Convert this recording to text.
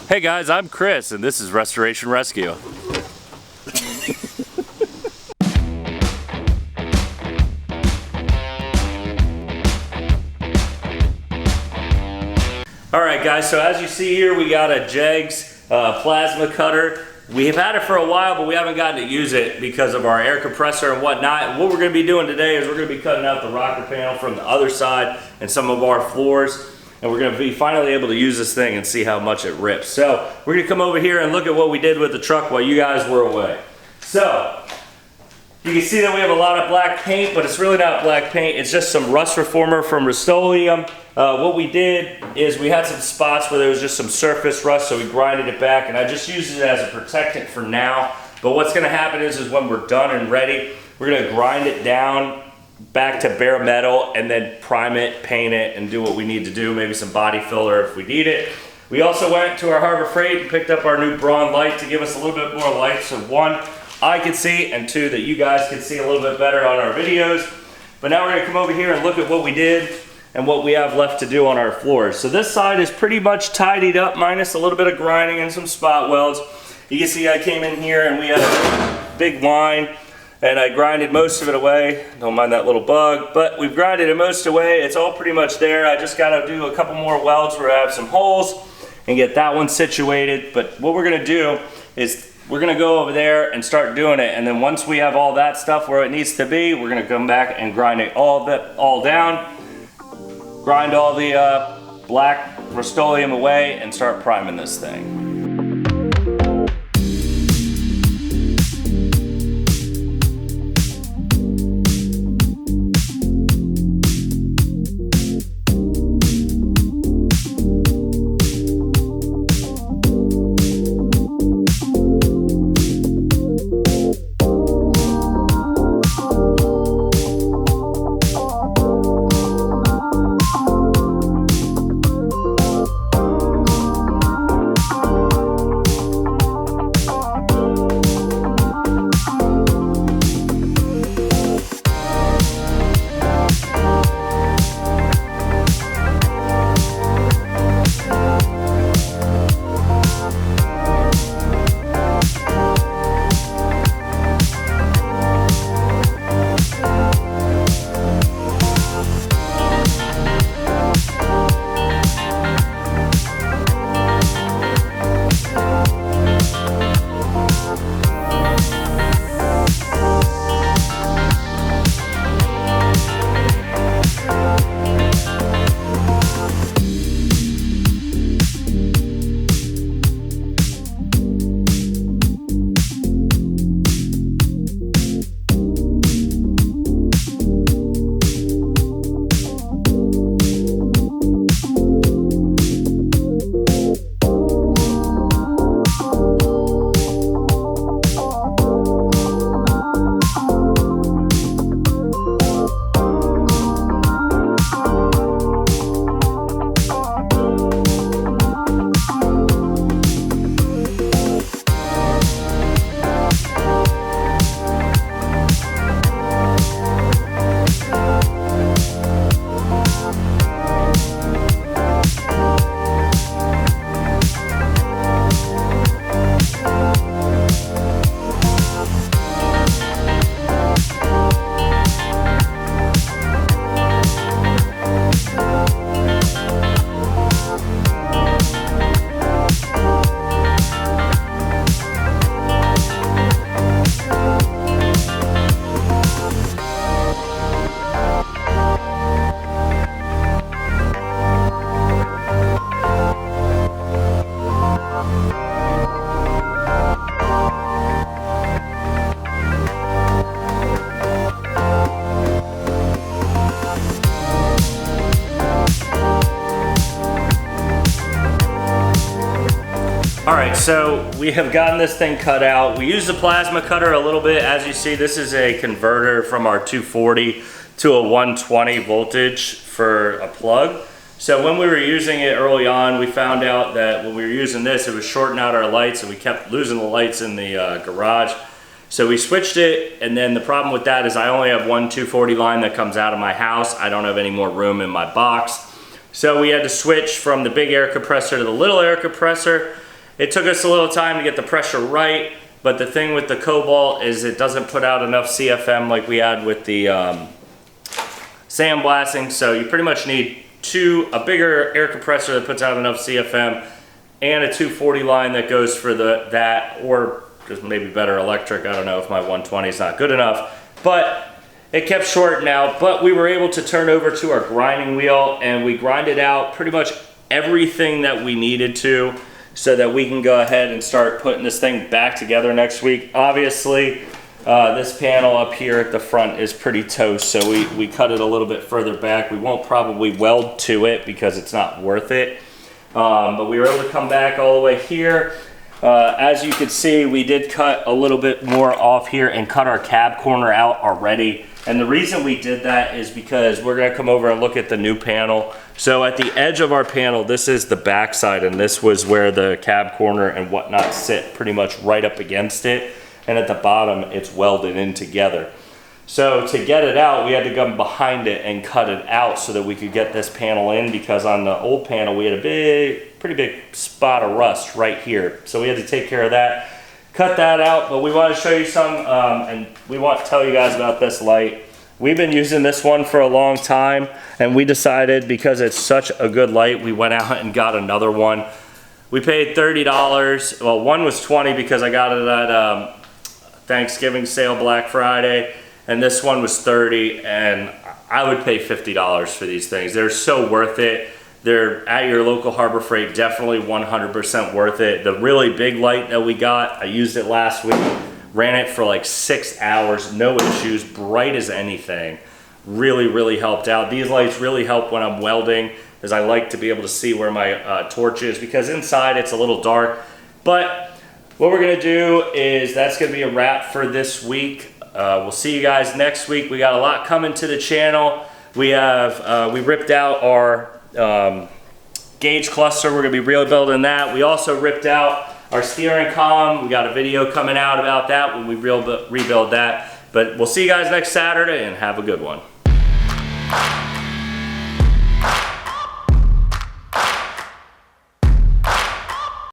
Hey guys, I'm Chris and this is Restoration Rescue. Alright guys, so as you see here, we got a Jegs Plasma Cutter. We have had it for a while, but we haven't gotten to use it because of our air compressor and whatnot. And what we're going to be doing today is we're going to be cutting out the rocker panel from the other side and some of our floors. And we're going to be finally able to use this thing and see how much it rips. So we're going to come over here and look at what we did with the truck while you guys were away. So you can see that we have a lot of black paint, but it's really not black paint. It's just some rust reformer from Rust-Oleum. What we did is we had some spots where there was just some surface rust, so we grinded it back, and I just used it as a protectant for now. But what's going to happen is when we're done and ready, we're going to grind it down back to bare metal and then prime it, paint it, and do what we need to do, maybe some body filler if we need it. We also went to our Harbor Freight and picked up our new Braun light to give us a little bit more light, so one, I could see, and two, that you guys could see a little bit better on our videos. But now we're going to come over here and look at what we did and what we have left to do on our floors. So this side is pretty much tidied up, minus a little bit of grinding and some spot welds. You can see I came in here and we had a big line and I grinded most of it away. Don't mind that little bug, but we've grinded it most away. It's all pretty much there. I just got to do a couple more welds where I have some holes and get that one situated. But what we're going to do is we're going to go over there and start doing it, and then once we have all that stuff where it needs to be, we're going to come back and grind it all down, grind all the black Rust-Oleum away, and start priming this thing. Alright, so we have gotten this thing cut out. We use the plasma cutter a little bit. As you see, this is a converter from our 240 to a 120 voltage for a plug. So when we were using it early on, we found out that when we were using this, it was shorting out our lights and we kept losing the lights in the garage. So we switched it, and then the problem with that is I only have one 240 line that comes out of my house. I don't have any more room in my box. So we had to switch from the big air compressor to the little air compressor. It took us a little time to get the pressure right, but the thing with the Cobalt is it doesn't put out enough CFM like we had with the sandblasting, so you pretty much need a bigger air compressor that puts out enough CFM and a 240 line that goes for that, or just maybe better electric. I don't know if my 120 is not good enough, but it kept shorting out. But we were able to turn over to our grinding wheel, and we grinded out pretty much everything that we needed to, so that we can go ahead and start putting this thing back together next week. Obviously, this panel up here at the front is pretty toast, so we cut it a little bit further back. We won't probably weld to it because it's not worth it. But we were able to come back all the way here. As you can see, we did cut a little bit more off here and cut our cab corner out already. And the reason we did that is because we're gonna come over and look at the new panel. So at the edge of our panel, this is the back side, and this was where the cab corner and whatnot sit, pretty much right up against it. And at the bottom, it's welded in together. So to get it out, we had to come behind it and cut it out so that we could get this panel in, because on the old panel, we had a pretty big spot of rust right here. So we had to take care of that, cut that out. But we want to show you some, and we want to tell you guys about this light. We've been using this one for a long time, and we decided because it's such a good light, we went out and got another one. We paid $30. Well, one was $20 because I got it at Thanksgiving sale, Black Friday. And this one was $30, and I would pay $50 for these things. They're so worth it. They're at your local Harbor Freight, definitely 100% worth it. The really big light that we got, I used it last week, ran it for like 6 hours, no issues, bright as anything. Really, really helped out. These lights really help when I'm welding, because I like to be able to see where my torch is, because inside it's a little dark. But what we're gonna do is, that's gonna be a wrap for this week. We'll see you guys next week. We got a lot coming to the channel. We ripped out our gauge cluster. We're gonna be rebuilding that. We also ripped out our steering column. We got a video coming out about that when we rebuild that. But we'll see you guys next Saturday, and have a good one.